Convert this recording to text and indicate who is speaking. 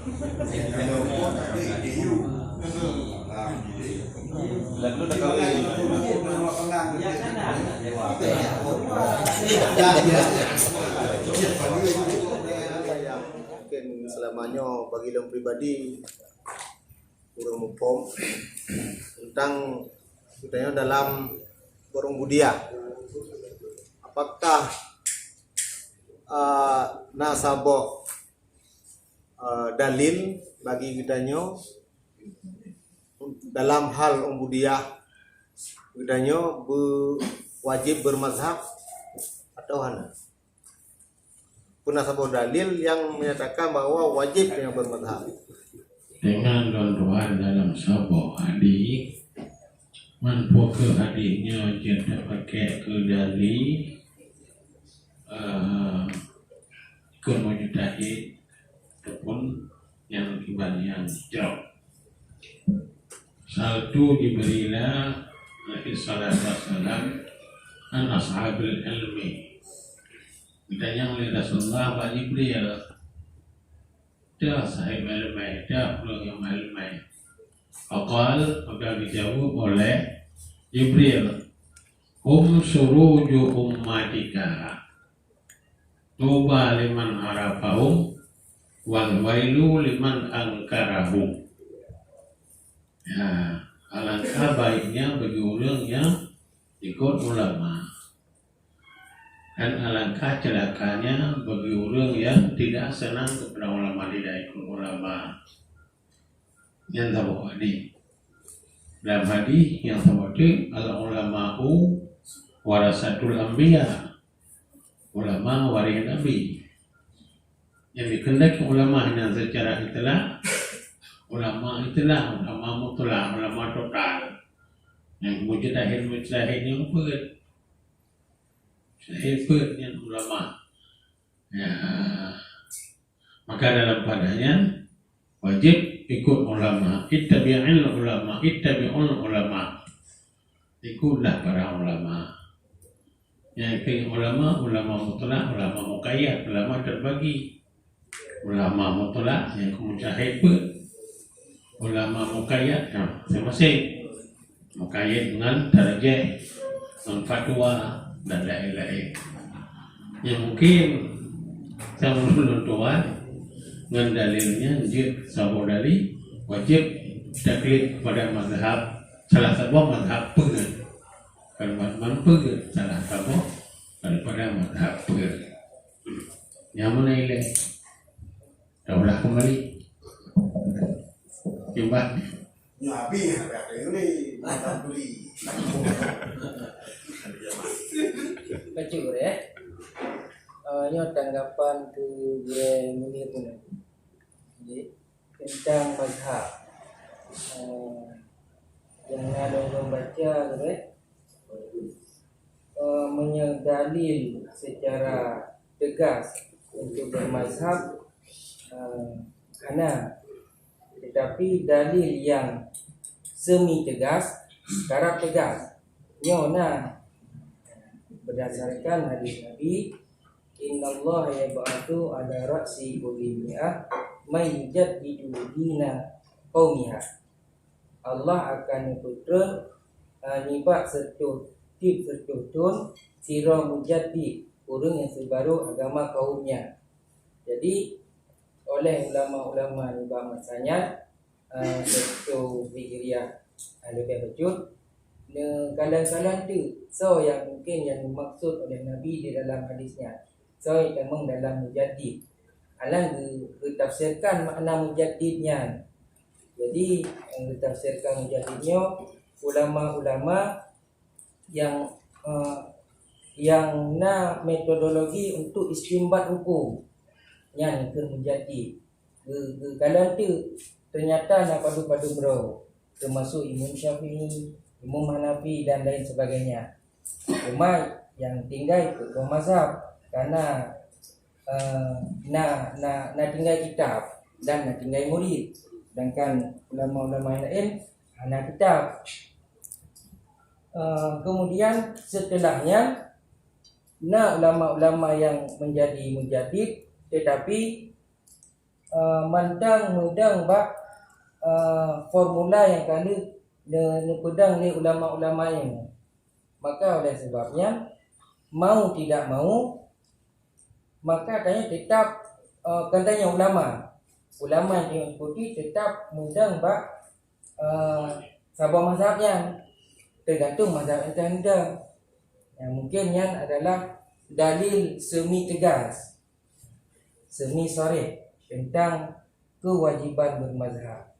Speaker 1: Lalu kalau
Speaker 2: mungkin selamanya bagi orang pribadi kurang mumpung tentang katanya dalam borong budia, apakah nasabah dalil bagi kitanya dalam hal umbudiah kitanya wajib bermazhab atau hana? Nasabah dalil yang menyatakan bahwa wajib yang bermazhab.
Speaker 3: Dengan tuan-tuan dalam sabah adik manpoke adiknya kita pakai ke dalil ikut mujtahid ataupun yang yang jauh. Satu diberilah Nabi sallallahu alaihi wasallam an ashabul ilmi. Ditanya oleh Rasulullah Pak Jibril, dah sahib ilmi, dah pulang yang ilmi. Akal maka dijawab oleh Jibril, suruju ummatika, tuba liman arafahum, wal wailu liman angkarahum. Ya, alangkah baiknya bagi orang yang ikut ulama, dan alangkah celakanya bagi orang yang tidak senang kepada ulama, tidak ikut ulama. Yang tahu hadis dalam hadis yang tahu al ulama'u warasatul anbiya, ulama waris nabi. Yang dikehendaki ulama hanya secara itulah ulama mutlak, ulama total. Yang mujtahidnya mujtahid yang ulama. Ya, maka dalam padanya wajib ikut ulama, ittabi'ul ulama, ikutlah para ulama. Yang pengen ulama mutlak, ulama muqayyad, ulama terbagi. Ulama mutlak yang mujtahid, ulama muqayyad, masing-masing muqayyad dengan darjah, dengan fatwa dan lain-lain. Yang mungkin saya menurut tuan dengan dalilnya jid sabah dari wajib taklid kepada mazhab salah satu mazhab pegan, kalau pegan salah satu daripada mazhab pegan. Yang mana ini? Daulah kembali. Coba.
Speaker 2: Nabi ini mata beli.
Speaker 4: Kecil ya. Ini tanggapan ke Guru Munir pun. Jadi tentang mazhab yang ada orang baca menyedalil secara tegas untuk bermazhab Hana, tetapi dalil yang semi tegas, secara tegas nyona berdasarkan hadis Nabi, innallaha yab'atsu ala ra'si kulli mi'ah may yujaddidu dina qaumiha. Allah akan putra nibak sertuh tip sertuh tun sira mujaddid, orang yang sebaru agama kaumnya. Jadi oleh ulama-ulama nibak masanya sertuh Hijriah lebih wujud kadang-kadang tu so yang mungkin yang dimaksud oleh Nabi di dalam hadisnya, so memang dalam mujaddid alang ditafsirkan makna mujaddidnya. Jadi yang ditafsirkan mujaddidnya ulama-ulama yang metodologi untuk istimbat hukum yang ke mujaddid. Kalau tu ternyata nak padu-padu bro, termasuk Imam Syafi'i, Imam Hanafi dan lain sebagainya. Cuma yang tinggal ikut mazhab karena nak tinggal kitab dan nak tinggal murid. Sedangkan ulama-ulama yang lain hanya kitab. Kemudian setelahnya ulama-ulama yang menjadi mujaddid tetapi mantang mudang bak formula yang kali ne pedang ni ulama-ulama yang. Maka oleh sebabnya mau tidak mau maka katanya tetap katanya ulama yang diikuti tetap mudang bak sabah mazhabnya, tergantung mazhab anda. Yang mungkin yang adalah dalil semi tegas, semi sharih tentang kewajiban bermazhab.